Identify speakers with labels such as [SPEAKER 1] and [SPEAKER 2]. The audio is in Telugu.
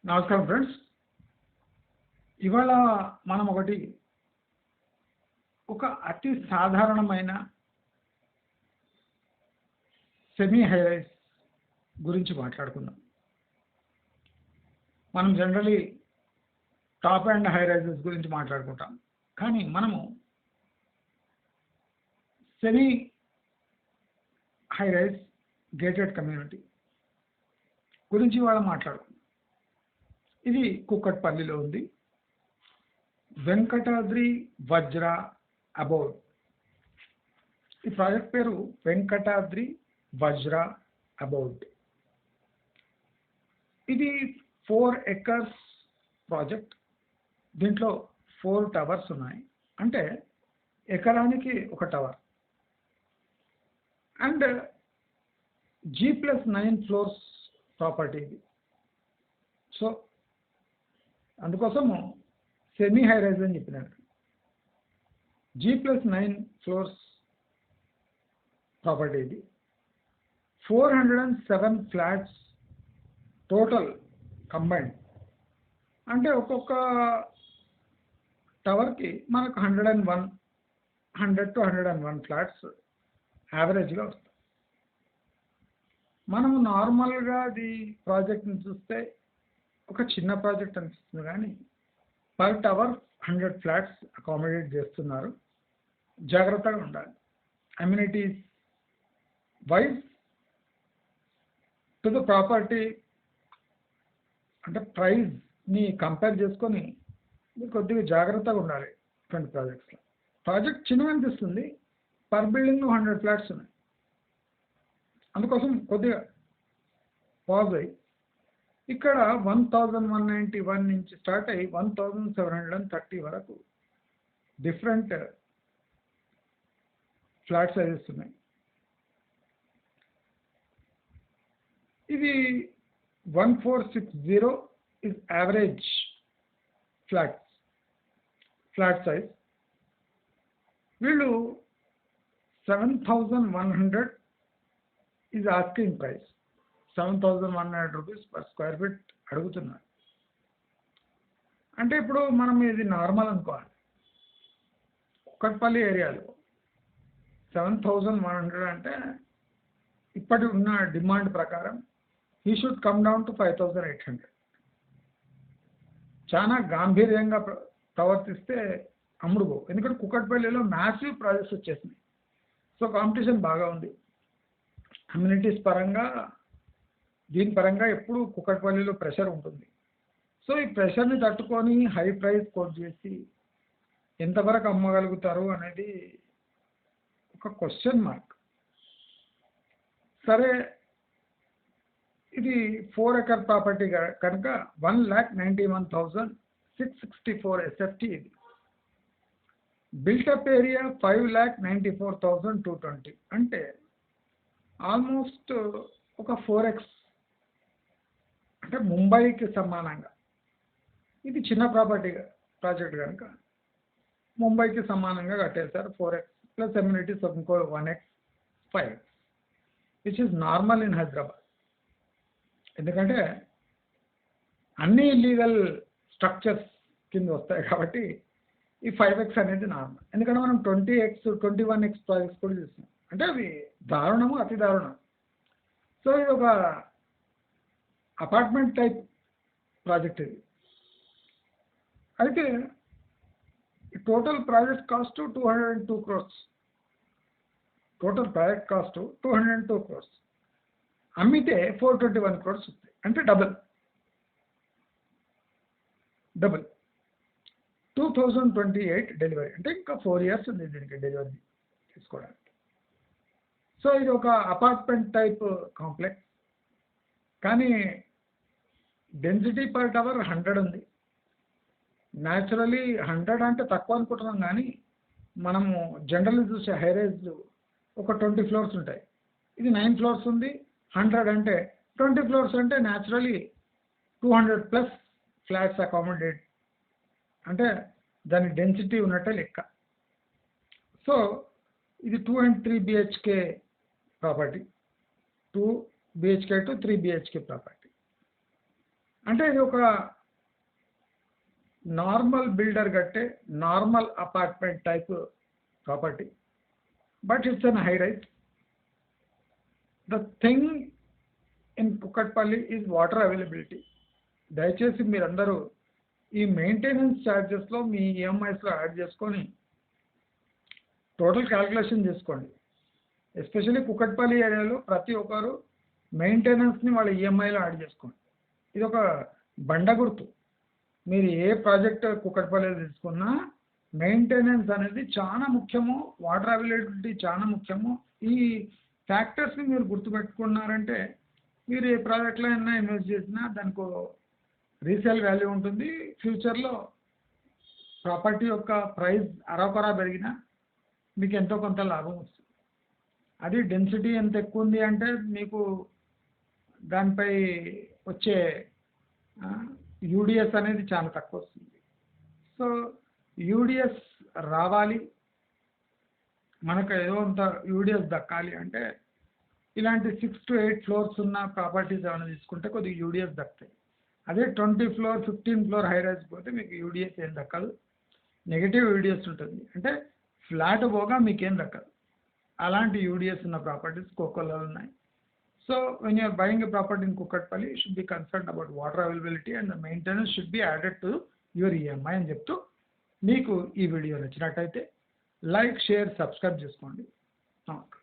[SPEAKER 1] నమస్కారం ఫ్రెండ్స్. ఇవాళ మనం ఒక అతి సాధారణమైన సెమీ హైరైజ్ గురించి మాట్లాడుకుందాం. మనం జనరలీ టాప్ అండ్ హైరైజెస్ గురించి మాట్లాడుకుంటాం, కానీ మనము సెమీ హైరైజ్ గేటెడ్ కమ్యూనిటీ గురించి ఇవాళ మాట్లాడుకుందాం. ఇది కుక్కట్పల్లిలో ఉంది. వెంకటాద్రి వజ్ర అబౌడ్. ఈ ప్రాజెక్ట్ పేరు వెంకటాద్రి వజ్ర అబౌడ్. ఇది 4 acres ప్రాజెక్ట్. దీంట్లో 4 టవర్స్ ఉన్నాయి. అంటే ఎకరానికి ఒక tower. And G+9 floors property ఇది. సో అందుకోసము సెమీ హైరైజ్ అని చెప్పినారు. G+9 ఫ్లోర్స్ ప్రాపర్టీ ఇది. 407 ఫ్లాట్స్ టోటల్ కంబైన్డ్. అంటే ఒక్కొక్క టవర్కి మనకు 100 to 101 ఫ్లాట్స్ యావరేజ్గా వస్తాయి. మనము నార్మల్గా అది ప్రాజెక్ట్ని చూస్తే ఒక చిన్న ప్రాజెక్ట్ అనిపిస్తుంది, కానీ పర్ టవర్ 100 ఫ్లాట్స్ అకామిడేట్ చేస్తున్నారు. జాగ్రత్తగా ఉండాలి. Amenities wise to the property అంటే ప్రైస్ని కంపేర్ చేసుకొని మీరు కొద్దిగా జాగ్రత్తగా ఉండాలి. ఇటువంటి ప్రాజెక్ట్స్లో ప్రాజెక్ట్ చిన్నగా అనిపిస్తుంది, పర్ బిల్డింగ్ 100 ఫ్లాట్స్ ఉన్నాయి. అందుకోసం కొద్దిగా పాజ్ అయ్యి ఇక్కడ 1191 నుంచి స్టార్ట్ అయ్యి 1730 వరకు డిఫరెంట్ ఫ్లాట్ సైజెస్ ఉన్నాయి. ఇది 1460 ఇస్ యావరేజ్ ఫ్లాట్ సైజ్. వీళ్ళు 7100 is asking price. 7100 rupees per square feet అడుగుతున్నారు. అంటే ఇప్పుడు మనం ఇది నార్మల్ అనుకోవాలి. కుక్కట్పల్లి ఏరియాలో 7100 అంటే ఇప్పటి ఉన్న డిమాండ్ ప్రకారం ఈ షుడ్ కమ్ డౌన్ టు 5800. చాలా గాంభీర్యంగా ప్రవర్తిస్తే అమ్ముడుపో. ఎందుకంటే కుక్కట్పల్లిలో మ్యాసివ్ ప్రాజెక్ట్స్ వచ్చేసినాయి. సో కాంపిటీషన్ బాగా ఉంది. కమ్యూనిటీస్ పరంగా దీని పరంగా ఎప్పుడు కుక్కట్పల్లిలో ప్రెషర్ ఉంటుంది. సో ఈ ప్రెషర్ని తట్టుకొని హై ప్రైస్ కోట్ చేసి ఎంతవరకు అమ్మగలుగుతారు అనేది ఒక క్వశ్చన్ మార్క్. సరే, ఇది 4 acre ప్రాపర్టీ కనుక 1,91,664 SFT. ఇది బిల్టప్ ఏరియా 5,94,220. అంటే ఆల్మోస్ట్ ఒక 4x, అంటే ముంబైకి సమానంగా. ఇది చిన్న ప్రాజెక్ట్ కనుక ముంబైకి సమానంగా కట్టేశారు. 4x ప్లస్ అమ్యూనిటీస్ ఇంకో 1x 5x, which is normal in Hyderabad. ఎందుకంటే అన్ని ఇల్లీగల్ స్ట్రక్చర్స్ కింద వస్తాయి కాబట్టి ఈ 5x అనేది నార్మల్. ఎందుకంటే మనం 20x 21x ప్రాజెక్ట్స్ కూడా చూస్తున్నాం. అంటే అవి దారుణము, అతి దారుణం. సో ఇది ఒక అపార్ట్మెంట్ టైప్ ప్రాజెక్ట్ ఇది. అయితే total project cost 202 crores. Total project cost 202 crores. అమ్మితే 421 crores వస్తాయి. అంటే డబుల్ 2028 డెలివరీ. అంటే ఇంకా 4 years ఉంది దీనికి డెలివరీ తీసుకోవడానికి. సో ఇది ఒక అపార్ట్మెంట్ టైప్ కాంప్లెక్స్, కానీ డెన్సిటీ పర్ టవర్ 100 ఉంది. న్యాచురలీ 100 అంటే తక్కువ అనుకుంటున్నాం, కానీ మనము జనరల్లీ చూసే హైరైజ్ ఒక 20 floors ఉంటాయి. ఇది 9 floors ఉంది. 100 అంటే 20 floors అంటే న్యాచురలీ 200+ ఫ్లాట్స్ అకామిడేట్, అంటే దాని డెన్సిటీ ఉన్నట్టే లెక్క. సో ఇది 2 and 3 BHK property. 2 BHK to 3 BHK property. అంటే ఇది ఒక నార్మల్ బిల్డర్ కట్టే normal apartment type property, but it's an high rise. The thing in Kukatpally is water availability. దయచేసి మీరందరూ ఈ మెయింటెనెన్స్ ఛార్జెస్లో మీ ఈఎంఐస్లో యాడ్ చేసుకొని టోటల్ క్యాల్కులేషన్ చేసుకోండి. ఎస్పెషల్లీ కుక్కట్పల్లి ఏరియాలో ప్రతి ఒక్కరు మెయింటెనెన్స్ని వాళ్ళ ఈఎంఐలో యాడ్ చేసుకోండి. ఇది ఒక బండ గుర్తు. మీరు ఏ ప్రాజెక్ట్ కుక్కట్పల్లిలో తీసుకున్నా మెయింటెనెన్స్ అనేది చాలా ముఖ్యము, వాటర్ అవైలబిలిటీ చాలా ముఖ్యము. ఈ ఫ్యాక్టర్స్ని మీరు గుర్తుపెట్టుకున్నారంటే మీరు ఏ ప్రాజెక్ట్లో అయినా ఇన్వెస్ట్ చేసినా దానికి రీసేల్ వాల్యూ ఉంటుంది. ఫ్యూచర్లో ప్రాపర్టీ యొక్క ప్రైస్ అరకొరా పెరిగినా మీకు ఎంతో కొంత లాభం వస్తుంది. అది డెన్సిటీ ఎంత ఎక్కువ ఉంది అంటే మీకు దానిపై వచ్చే యూడిఎస్ అనేది చాలా తక్కువ వస్తుంది. సో యూడిఎస్ రావాలి, మనకు ఏదో అంత యూడిఎస్ దక్కాలి అంటే ఇలాంటి 6 to 8 ఫ్లోర్స్ ఉన్న ప్రాపర్టీస్ ఏమైనా తీసుకుంటే కొద్దిగా యూడిఎస్ దక్కుతాయి. అదే 20 floor 15 floor హై రైజ్ పోతే మీకు యూడిఎస్ ఏం దక్కదు, నెగిటివ్ యూడిఎస్ ఉంటుంది. అంటే ఫ్లాట్ పోగా మీకేం దక్కదు. అలాంటి యూడిఎస్ ఉన్న ప్రాపర్టీస్ కోకోలో ఉన్నాయి. So when you're buying a property in Kukatpally you should be concern about water availability and the maintenance should be added to your EMI అని చెప్తూ, మీకు ఈ వీడియో నచ్చినట్టయితే లైక్, షేర్, సబ్స్క్రైబ్ చేసుకోండి. నమస్కారం.